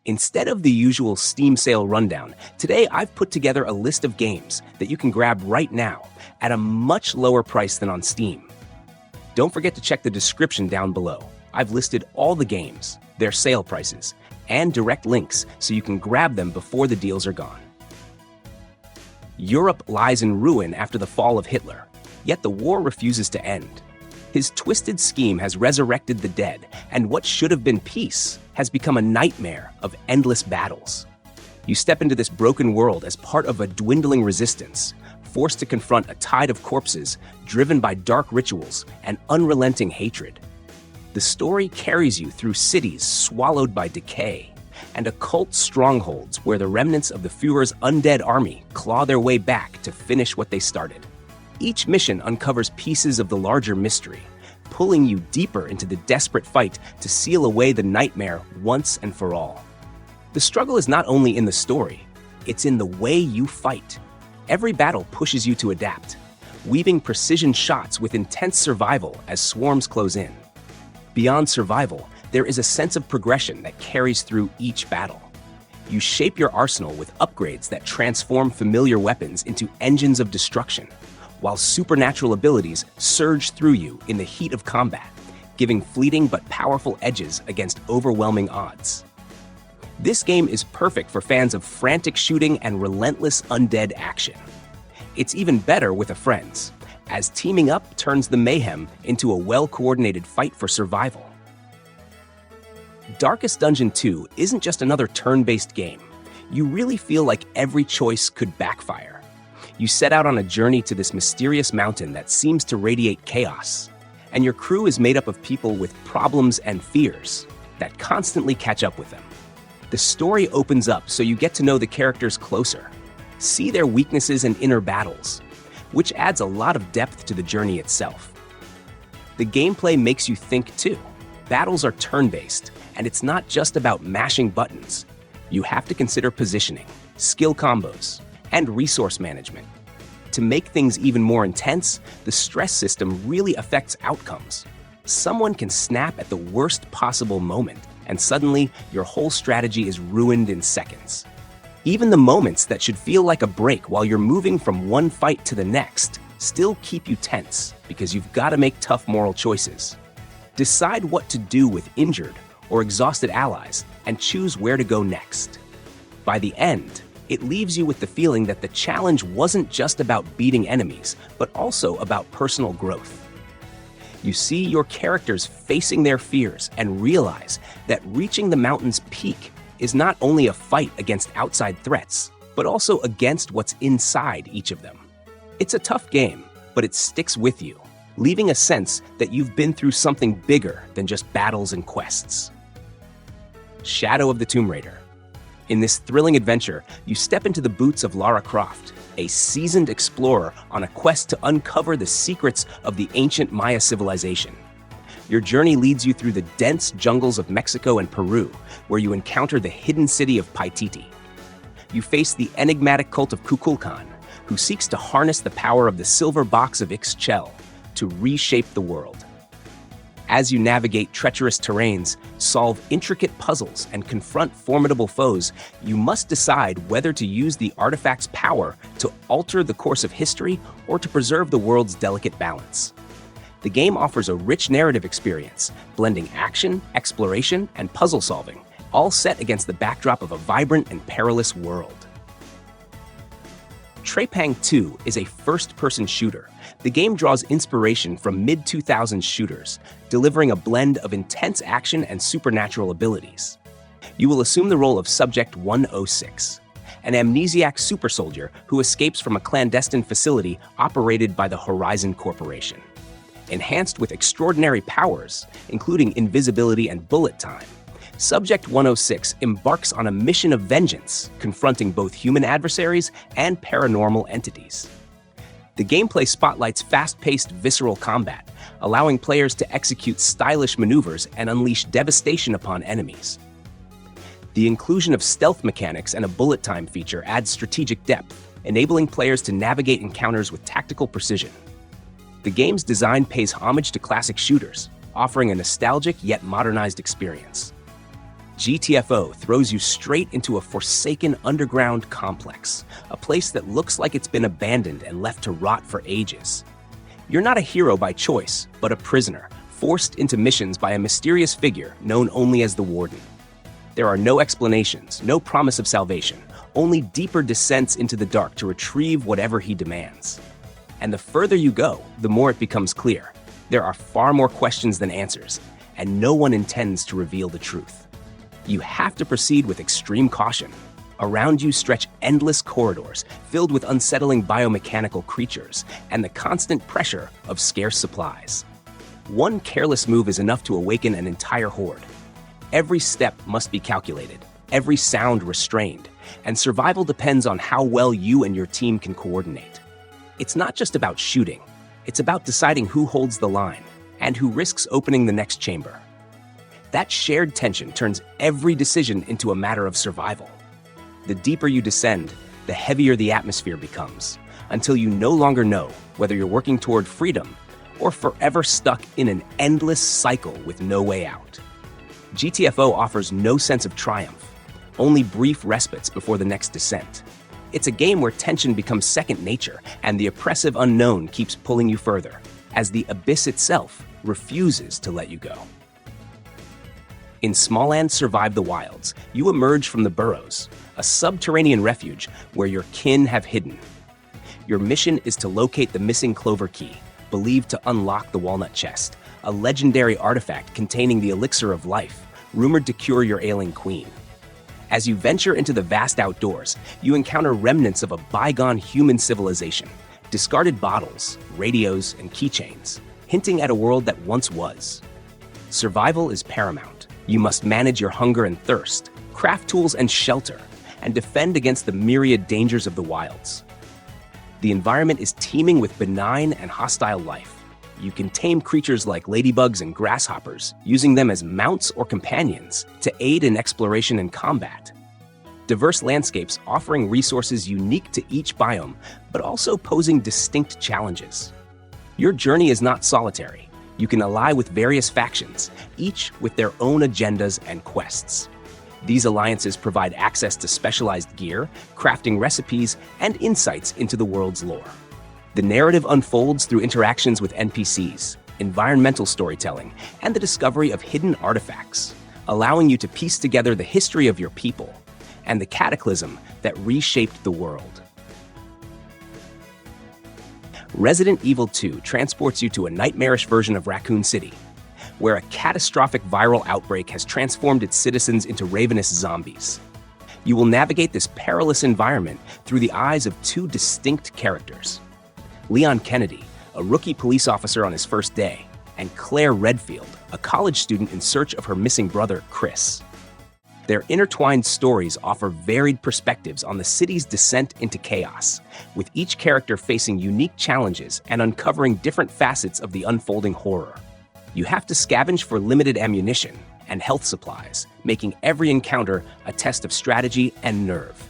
Instead of the usual Steam sale rundown, today I've put together a list of games that you can grab right now at a much lower price than on Steam. Don't forget to check the description down below. I've listed all the games, their sale prices, and direct links so you can grab them before the deals are gone. Europe lies in ruin after the fall of Hitler, yet the war refuses to end. His twisted scheme has resurrected the dead, and what should have been peace has become a nightmare of endless battles. You step into this broken world as part of a dwindling resistance, forced to confront a tide of corpses driven by dark rituals and unrelenting hatred. The story carries you through cities swallowed by decay and occult strongholds where the remnants of the Führer's undead army claw their way back to finish what they started. Each mission uncovers pieces of the larger mystery, pulling you deeper into the desperate fight to seal away the nightmare once and for all. The struggle is not only in the story, it's in the way you fight. Every battle pushes you to adapt, weaving precision shots with intense survival as swarms close in. Beyond survival, there is a sense of progression that carries through each battle. You shape your arsenal with upgrades that transform familiar weapons into engines of destruction, while supernatural abilities surge through you in the heat of combat, giving fleeting but powerful edges against overwhelming odds. This game is perfect for fans of frantic shooting and relentless undead action. It's even better with friends, as teaming up turns the mayhem into a well-coordinated fight for survival. Darkest Dungeon 2 isn't just another turn-based game. You really feel like every choice could backfire. You set out on a journey to this mysterious mountain that seems to radiate chaos, and your crew is made up of people with problems and fears that constantly catch up with them. The story opens up so you get to know the characters closer, see their weaknesses and inner battles, which adds a lot of depth to the journey itself. The gameplay makes you think too. Battles are turn-based, and it's not just about mashing buttons. You have to consider positioning, skill combos, and resource management. To make things even more intense, the stress system really affects outcomes. Someone can snap at the worst possible moment, and suddenly your whole strategy is ruined in seconds. Even the moments that should feel like a break while you're moving from one fight to the next still keep you tense because you've got to make tough moral choices. Decide what to do with injured or exhausted allies and choose where to go next. By the end, it leaves you with the feeling that the challenge wasn't just about beating enemies, but also about personal growth. You see your characters facing their fears and realize that reaching the mountain's peak is not only a fight against outside threats, but also against what's inside each of them. It's a tough game, but it sticks with you, leaving a sense that you've been through something bigger than just battles and quests. Shadow of the Tomb Raider. In this thrilling adventure, you step into the boots of Lara Croft, a seasoned explorer on a quest to uncover the secrets of the ancient Maya civilization. Your journey leads you through the dense jungles of Mexico and Peru, where you encounter the hidden city of Paititi. You face the enigmatic cult of Kukulkan, who seeks to harness the power of the silver box of Ixchel to reshape the world. As you navigate treacherous terrains, solve intricate puzzles, and confront formidable foes, you must decide whether to use the artifact's power to alter the course of history or to preserve the world's delicate balance. The game offers a rich narrative experience, blending action, exploration, and puzzle solving, all set against the backdrop of a vibrant and perilous world. Trepang 2 is a first-person shooter. The game draws inspiration from mid-2000s shooters, delivering a blend of intense action and supernatural abilities. You will assume the role of Subject 106, an amnesiac super soldier who escapes from a clandestine facility operated by the Horizon Corporation. Enhanced with extraordinary powers, including invisibility and bullet time, Subject 106 embarks on a mission of vengeance, confronting both human adversaries and paranormal entities. The gameplay spotlights fast-paced, visceral combat, allowing players to execute stylish maneuvers and unleash devastation upon enemies. The inclusion of stealth mechanics and a bullet time feature adds strategic depth, enabling players to navigate encounters with tactical precision. The game's design pays homage to classic shooters, offering a nostalgic yet modernized experience. GTFO throws you straight into a forsaken underground complex, a place that looks like it's been abandoned and left to rot for ages. You're not a hero by choice, but a prisoner, forced into missions by a mysterious figure known only as the Warden. There are no explanations, no promise of salvation, only deeper descents into the dark to retrieve whatever he demands. And the further you go, the more it becomes clear. There are far more questions than answers, and no one intends to reveal the truth. You have to proceed with extreme caution. Around you stretch endless corridors filled with unsettling biomechanical creatures and the constant pressure of scarce supplies. One careless move is enough to awaken an entire horde. Every step must be calculated, every sound restrained, and survival depends on how well you and your team can coordinate. It's not just about shooting, it's about deciding who holds the line and who risks opening the next chamber. That shared tension turns every decision into a matter of survival. The deeper you descend, the heavier the atmosphere becomes, until you no longer know whether you're working toward freedom or forever stuck in an endless cycle with no way out. GTFO offers no sense of triumph, only brief respites before the next descent. It's a game where tension becomes second nature and the oppressive unknown keeps pulling you further, as the abyss itself refuses to let you go. In Smalland Survive the Wilds, you emerge from the burrows, a subterranean refuge where your kin have hidden. Your mission is to locate the missing Clover Key, believed to unlock the Walnut Chest, a legendary artifact containing the elixir of life, rumored to cure your ailing queen. As you venture into the vast outdoors, you encounter remnants of a bygone human civilization, discarded bottles, radios, and keychains, hinting at a world that once was. Survival is paramount. You must manage your hunger and thirst, craft tools and shelter, and defend against the myriad dangers of the wilds. The environment is teeming with benign and hostile life. You can tame creatures like ladybugs and grasshoppers, using them as mounts or companions to aid in exploration and combat. Diverse landscapes offering resources unique to each biome, but also posing distinct challenges. Your journey is not solitary. You can ally with various factions, each with their own agendas and quests. These alliances provide access to specialized gear, crafting recipes, and insights into the world's lore. The narrative unfolds through interactions with NPCs, environmental storytelling, and the discovery of hidden artifacts, allowing you to piece together the history of your people and the cataclysm that reshaped the world. Resident Evil 2 transports you to a nightmarish version of Raccoon City, where a catastrophic viral outbreak has transformed its citizens into ravenous zombies. You will navigate this perilous environment through the eyes of two distinct characters: Leon Kennedy, a rookie police officer on his first day, and Claire Redfield, a college student in search of her missing brother, Chris. Their intertwined stories offer varied perspectives on the city's descent into chaos, with each character facing unique challenges and uncovering different facets of the unfolding horror. You have to scavenge for limited ammunition and health supplies, making every encounter a test of strategy and nerve.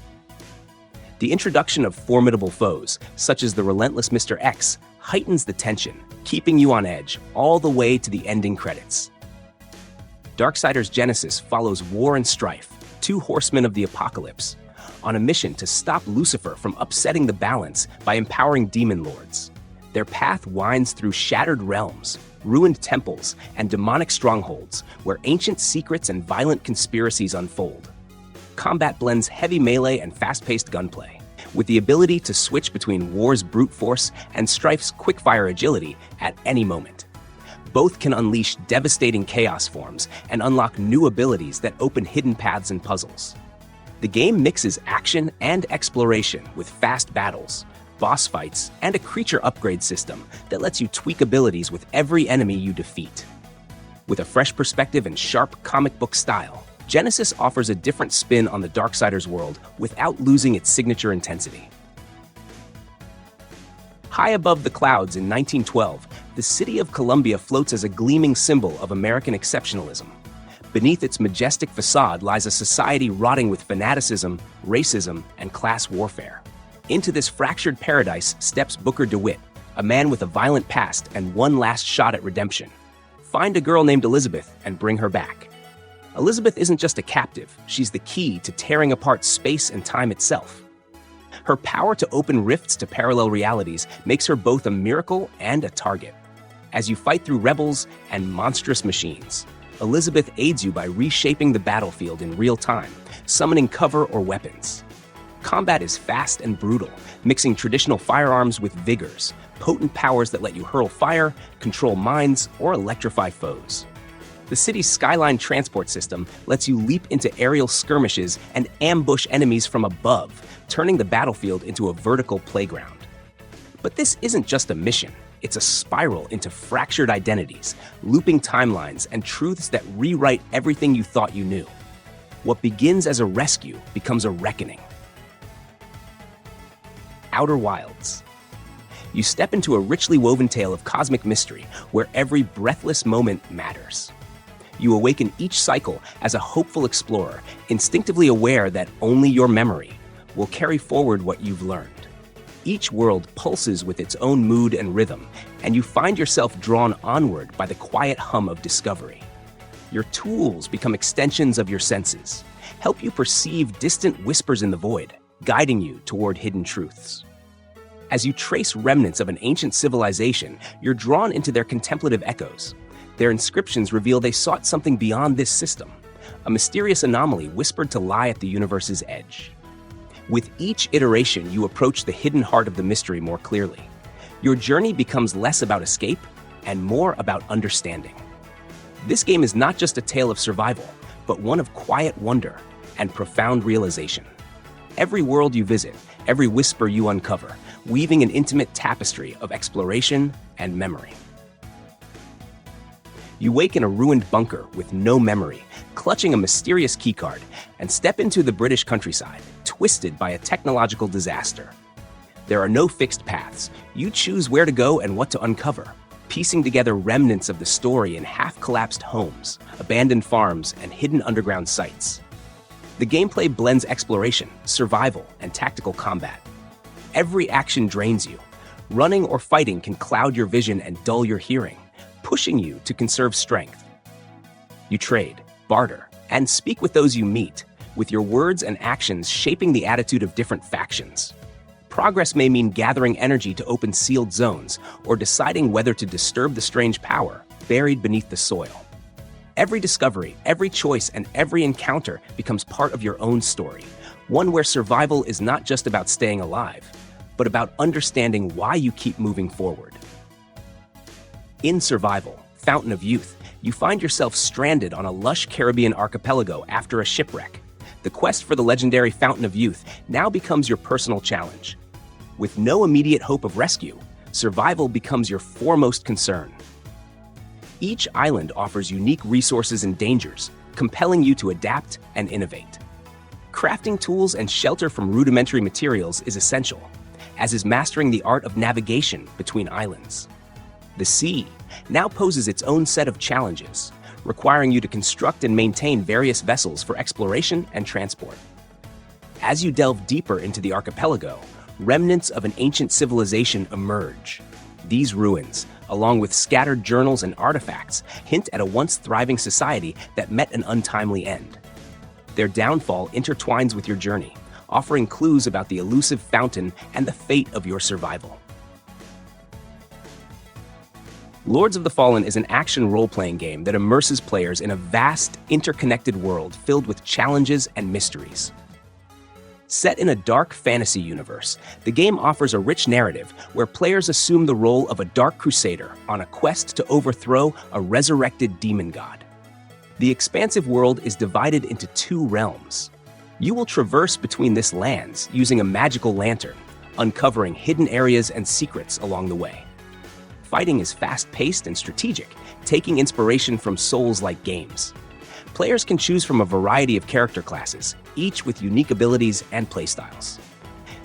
The introduction of formidable foes, such as the relentless Mr. X, heightens the tension, keeping you on edge all the way to the ending credits. Darksiders Genesis follows War and Strife, two horsemen of the apocalypse, on a mission to stop Lucifer from upsetting the balance by empowering demon lords. Their path winds through shattered realms, ruined temples, and demonic strongholds where ancient secrets and violent conspiracies unfold. Combat blends heavy melee and fast-paced gunplay, with the ability to switch between War's brute force and Strife's quickfire agility at any moment. Both can unleash devastating chaos forms and unlock new abilities that open hidden paths and puzzles. The game mixes action and exploration with fast battles, boss fights, and a creature upgrade system that lets you tweak abilities with every enemy you defeat. With a fresh perspective and sharp comic book style, Genesis offers a different spin on the Darksiders world without losing its signature intensity. High above the clouds in 1912, the city of Columbia floats as a gleaming symbol of American exceptionalism. Beneath its majestic facade lies a society rotting with fanaticism, racism, and class warfare. Into this fractured paradise steps Booker DeWitt, a man with a violent past and one last shot at redemption. Find a girl named Elizabeth and bring her back. Elizabeth isn't just a captive, she's the key to tearing apart space and time itself. Her power to open rifts to parallel realities makes her both a miracle and a target. As you fight through rebels and monstrous machines, Elizabeth aids you by reshaping the battlefield in real time, summoning cover or weapons. Combat is fast and brutal, mixing traditional firearms with vigors, potent powers that let you hurl fire, control mines, or electrify foes. The city's Skyline transport system lets you leap into aerial skirmishes and ambush enemies from above, turning the battlefield into a vertical playground. But this isn't just a mission. It's a spiral into fractured identities, looping timelines, and truths that rewrite everything you thought you knew. What begins as a rescue becomes a reckoning. Outer Wilds. You step into a richly woven tale of cosmic mystery where every breathless moment matters. You awaken each cycle as a hopeful explorer, instinctively aware that only your memory will carry forward what you've learned. Each world pulses with its own mood and rhythm, and you find yourself drawn onward by the quiet hum of discovery. Your tools become extensions of your senses, help you perceive distant whispers in the void, guiding you toward hidden truths. As you trace remnants of an ancient civilization, you're drawn into their contemplative echoes. Their inscriptions reveal they sought something beyond this system, a mysterious anomaly whispered to lie at the universe's edge. With each iteration, you approach the hidden heart of the mystery more clearly. Your journey becomes less about escape and more about understanding. This game is not just a tale of survival, but one of quiet wonder and profound realization. Every world you visit, every whisper you uncover, weaving an intimate tapestry of exploration and memory. You wake in a ruined bunker with no memory, clutching a mysterious keycard, and step into the British countryside, twisted by a technological disaster. There are no fixed paths. You choose where to go and what to uncover, piecing together remnants of the story in half-collapsed homes, abandoned farms, and hidden underground sites. The gameplay blends exploration, survival, and tactical combat. Every action drains you. Running or fighting can cloud your vision and dull your hearing, pushing you to conserve strength. You trade, barter, and speak with those you meet, with your words and actions shaping the attitude of different factions. Progress may mean gathering energy to open sealed zones, or deciding whether to disturb the strange power buried beneath the soil. Every discovery, every choice, and every encounter becomes part of your own story, one where survival is not just about staying alive, but about understanding why you keep moving forward. In Survival, Fountain of Youth, you find yourself stranded on a lush Caribbean archipelago after a shipwreck. The quest for the legendary Fountain of Youth now becomes your personal challenge. With no immediate hope of rescue, survival becomes your foremost concern. Each island offers unique resources and dangers, compelling you to adapt and innovate. Crafting tools and shelter from rudimentary materials is essential, as is mastering the art of navigation between islands. The sea now poses its own set of challenges, requiring you to construct and maintain various vessels for exploration and transport. As you delve deeper into the archipelago, remnants of an ancient civilization emerge. These ruins, along with scattered journals and artifacts, hint at a once thriving society that met an untimely end. Their downfall intertwines with your journey, offering clues about the elusive fountain and the fate of your survival. Lords of the Fallen is an action role-playing game that immerses players in a vast, interconnected world filled with challenges and mysteries. Set in a dark fantasy universe, the game offers a rich narrative where players assume the role of a dark crusader on a quest to overthrow a resurrected demon god. The expansive world is divided into two realms. You will traverse between these lands using a magical lantern, uncovering hidden areas and secrets along the way. Fighting is fast-paced and strategic, taking inspiration from Souls-like games. Players can choose from a variety of character classes, each with unique abilities and playstyles.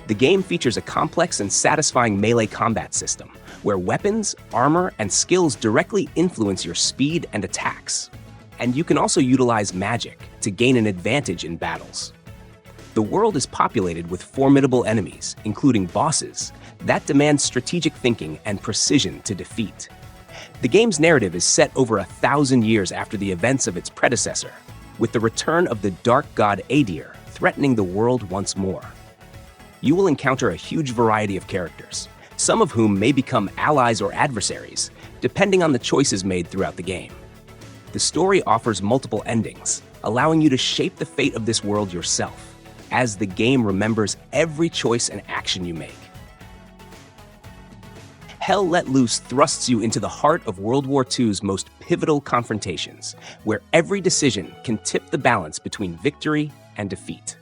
The game features a complex and satisfying melee combat system, where weapons, armor, and skills directly influence your speed and attacks. And you can also utilize magic to gain an advantage in battles. The world is populated with formidable enemies, including bosses, that demand strategic thinking and precision to defeat. The game's narrative is set over 1,000 years after the events of its predecessor, with the return of the dark god Adir threatening the world once more. You will encounter a huge variety of characters, some of whom may become allies or adversaries, depending on the choices made throughout the game. The story offers multiple endings, allowing you to shape the fate of this world yourself, as the game remembers every choice and action you make. Hell Let Loose thrusts you into the heart of World War II's most pivotal confrontations, where every decision can tip the balance between victory and defeat.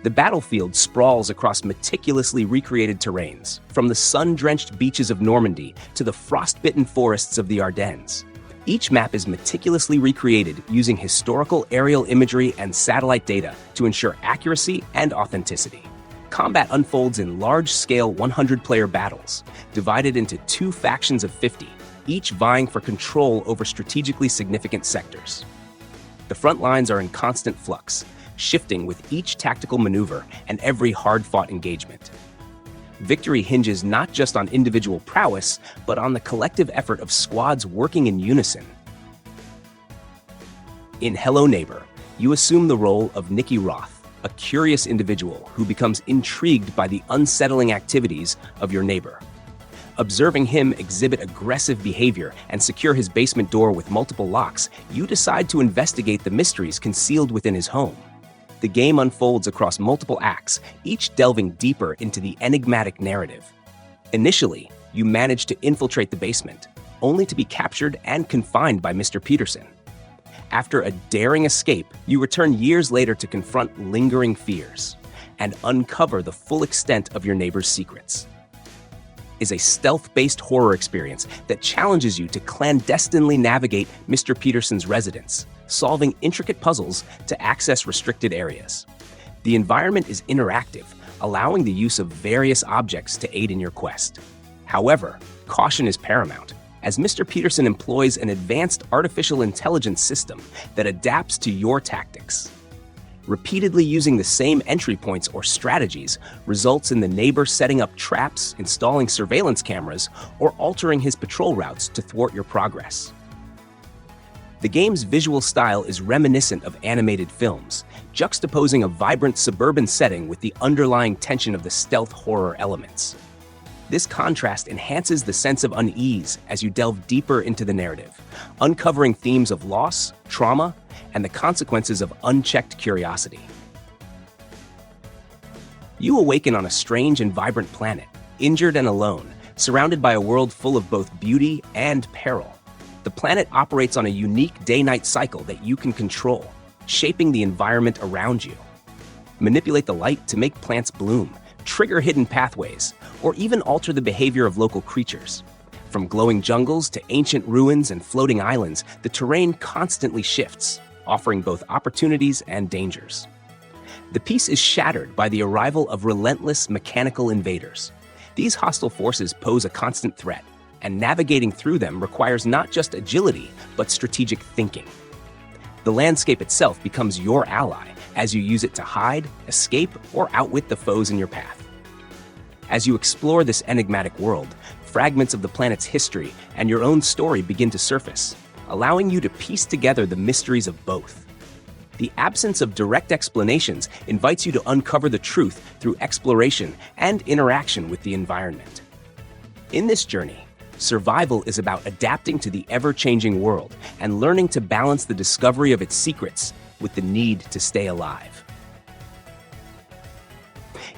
The battlefield sprawls across meticulously recreated terrains, from the sun-drenched beaches of Normandy to the frost-bitten forests of the Ardennes. Each map is meticulously recreated using historical aerial imagery and satellite data to ensure accuracy and authenticity. Combat unfolds in large-scale 100-player battles, divided into 2 factions of 50, each vying for control over strategically significant sectors. The front lines are in constant flux, shifting with each tactical maneuver and every hard-fought engagement. Victory hinges not just on individual prowess, but on the collective effort of squads working in unison. In Hello Neighbor, you assume the role of Nikki Roth, a curious individual who becomes intrigued by the unsettling activities of your neighbor. Observing him exhibit aggressive behavior and secure his basement door with multiple locks, you decide to investigate the mysteries concealed within his home. The game unfolds across multiple acts, each delving deeper into the enigmatic narrative. Initially, you manage to infiltrate the basement, only to be captured and confined by Mr. Peterson. After a daring escape, you return years later to confront lingering fears and uncover the full extent of your neighbor's secrets. Is a stealth-based horror experience that challenges you to clandestinely navigate Mr. Peterson's residence, solving intricate puzzles to access restricted areas. The environment is interactive, allowing the use of various objects to aid in your quest. However, caution is paramount, as Mr. Peterson employs an advanced artificial intelligence system that adapts to your tactics. Repeatedly using the same entry points or strategies results in the neighbor setting up traps, installing surveillance cameras, or altering his patrol routes to thwart your progress. The game's visual style is reminiscent of animated films, juxtaposing a vibrant suburban setting with the underlying tension of the stealth horror elements. This contrast enhances the sense of unease as you delve deeper into the narrative, uncovering themes of loss, trauma, and the consequences of unchecked curiosity. You awaken on a strange and vibrant planet, injured and alone, surrounded by a world full of both beauty and peril. The planet operates on a unique day-night cycle that you can control, shaping the environment around you. Manipulate the light to make plants bloom, trigger hidden pathways, or even alter the behavior of local creatures. From glowing jungles to ancient ruins and floating islands, the terrain constantly shifts, offering both opportunities and dangers. The peace is shattered by the arrival of relentless mechanical invaders. These hostile forces pose a constant threat, and navigating through them requires not just agility, but strategic thinking. The landscape itself becomes your ally as you use it to hide, escape, or outwit the foes in your path. As you explore this enigmatic world, fragments of the planet's history and your own story begin to surface, allowing you to piece together the mysteries of both. The absence of direct explanations invites you to uncover the truth through exploration and interaction with the environment. In this journey, survival is about adapting to the ever-changing world and learning to balance the discovery of its secrets with the need to stay alive.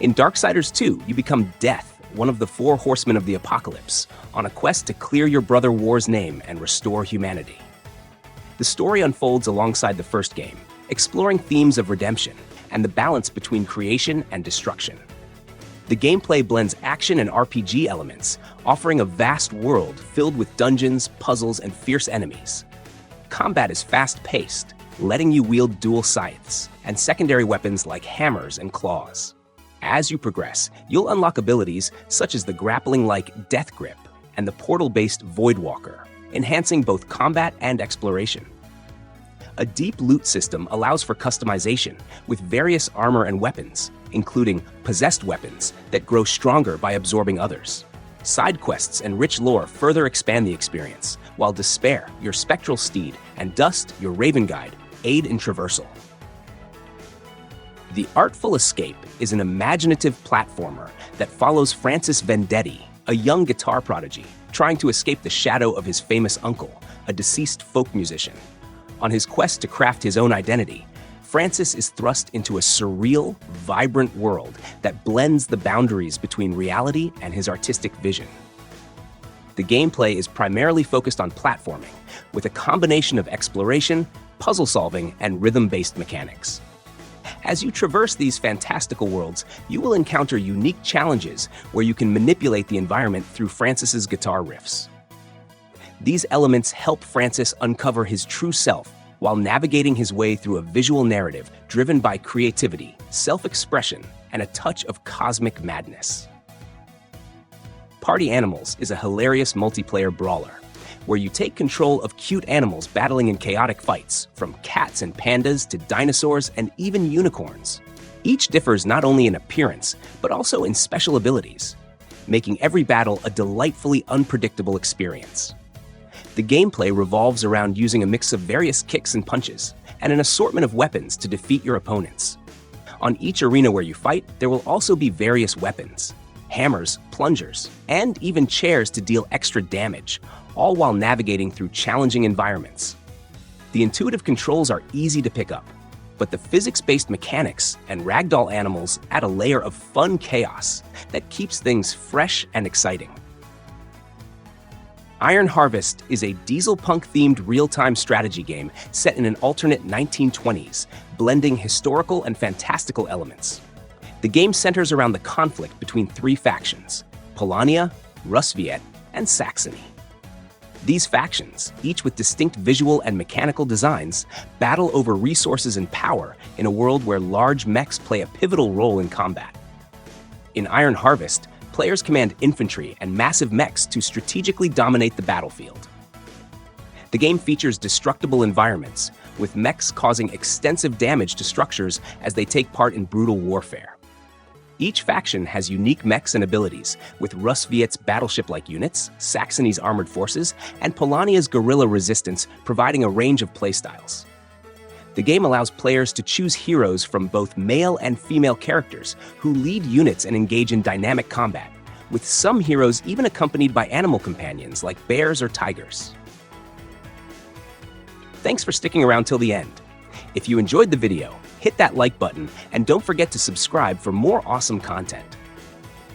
In Darksiders II, you become Death, one of the 4 horsemen of the apocalypse, on a quest to clear your brother War's name and restore humanity. The story unfolds alongside the first game, exploring themes of redemption and the balance between creation and destruction. The gameplay blends action and RPG elements, offering a vast world filled with dungeons, puzzles, and fierce enemies. Combat is fast-paced, letting you wield dual scythes and secondary weapons like hammers and claws. As you progress, you'll unlock abilities such as the grappling-like Death Grip and the portal-based Voidwalker, enhancing both combat and exploration. A deep loot system allows for customization with various armor and weapons, including possessed weapons that grow stronger by absorbing others. Side quests and rich lore further expand the experience, while Despair, your spectral steed, and Dust, your raven guide, aid in traversal. The Artful Escape is an imaginative platformer that follows Francis Vendetti, a young guitar prodigy, trying to escape the shadow of his famous uncle, a deceased folk musician. On his quest to craft his own identity, Francis is thrust into a surreal, vibrant world that blends the boundaries between reality and his artistic vision. The gameplay is primarily focused on platforming, with a combination of exploration, puzzle solving, and rhythm-based mechanics. As you traverse these fantastical worlds, you will encounter unique challenges where you can manipulate the environment through Francis's guitar riffs. These elements help Francis uncover his true self while navigating his way through a visual narrative driven by creativity, self-expression, and a touch of cosmic madness. Party Animals is a hilarious multiplayer brawler, where you take control of cute animals battling in chaotic fights, from cats and pandas to dinosaurs and even unicorns. Each differs not only in appearance, but also in special abilities, making every battle a delightfully unpredictable experience. The gameplay revolves around using a mix of various kicks and punches, and an assortment of weapons to defeat your opponents. On each arena where you fight, there will also be various weapons, hammers, plungers, and even chairs to deal extra damage, all while navigating through challenging environments. The intuitive controls are easy to pick up, but the physics-based mechanics and ragdoll animals add a layer of fun chaos that keeps things fresh and exciting. Iron Harvest is a dieselpunk-themed real-time strategy game set in an alternate 1920s, blending historical and fantastical elements. The game centers around the conflict between three factions: Polania, Rusviet, and Saxony. These factions, each with distinct visual and mechanical designs, battle over resources and power in a world where large mechs play a pivotal role in combat. In Iron Harvest, players command infantry and massive mechs to strategically dominate the battlefield. The game features destructible environments, with mechs causing extensive damage to structures as they take part in brutal warfare. Each faction has unique mechs and abilities, with Rusviet's battleship-like units, Saxony's armored forces, and Polania's guerrilla resistance providing a range of playstyles. The game allows players to choose heroes from both male and female characters who lead units and engage in dynamic combat, with some heroes even accompanied by animal companions like bears or tigers. Thanks for sticking around till the end. If you enjoyed the video, hit that like button and don't forget to subscribe for more awesome content.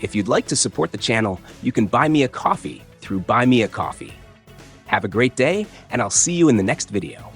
If you'd like to support the channel, you can buy me a coffee through Buy Me a Coffee. Have a great day, and I'll see you in the next video.